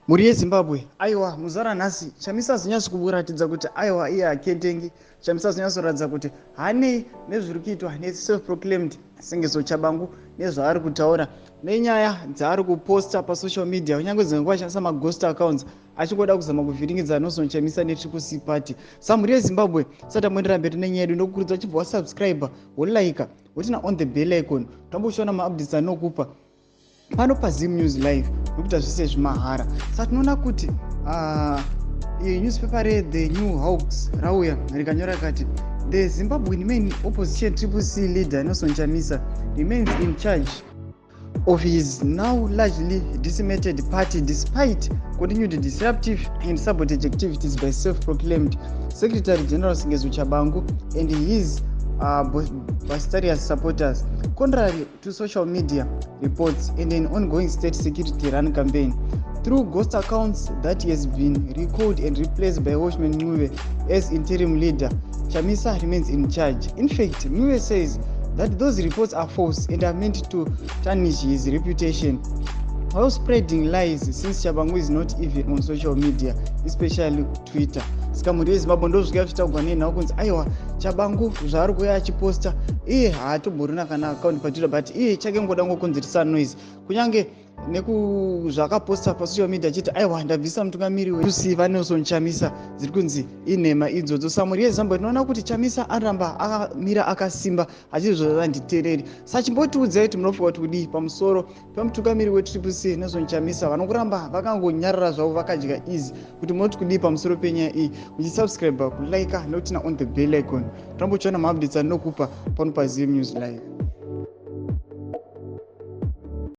Muri yeZimbabwe, aiwa muzara nhasi Chamisa zinyasi kuratidza kuti aiwa iye haketengi. Chamisa zinyasi kuratidza kuti hanei nezviri kuitwa neself proclaimed Sengezo Tshabangu nezvaari kutaura nenyaya dzaari kuposta pasocial media, kunyange dzimwe achishandisa maghost accounts achingoda kuzama kuvhiringidza Nelson Chamisa neTSHABANGU Party. Muri yeZimbabwe, sati tamuendera mberi nenyaya yedu, ndokukurudzira chibva wasubscribe, wolaika, wotina on the bell icon, tamboshona maupdates anokupa pano paZim News Live, nokuita zvese zvimahara. Saka tinoona kuti newspaper The New Hawks rauya rikanyora kati the Zimbabwean main opposition TSHABANGU leader Nelson Chamisa remains in charge of his now largely decimated party despite continued disruptive and sabotage activities by self-proclaimed Secretary General Sengezo Tshabangu and his boisterous supporters, contrary to social media reports and an ongoing state security run campaign. Through ghost accounts that has been recalled and replaced by Watchman Muwe as interim leader, Chamisa remains in charge. In fact, Muwe says that those reports are false and are meant to tarnish his reputation, while spreading lies since Tshabangu is not even on social media, especially Twitter. Saka muri yeZimbabwe ndozvika zvitagwa nenhau kunzi aiwa Tshabangu zvaari kuuya achiposta iye haatoborina kana account patwitter, but iye chake ngoda ngokonzeresa noise, kunyange nekuzvakaposta pasocial media achiti aiwa ndabvisa mutungamiri wekusiva Nelson Chamisa dziri kunzi inhema idzodzo. Saka muri yeZimbabwe tinoona kuti Chamisa aramba akamira akasimba achizvo vanditereri. Saka chimbotiudzai kuti munofunga kuti kudii pamusoro pemutungamiri weTSHABANGU Nelson Chamisa vanongoramba vakangonyarara zvavo vakadya easy, kuti munoti kudii pamusoro penyaya iyi, muchisubscribe, kulaika nokutina on the bell icon, tambochiona maupdates anokupa pano paZim News Live.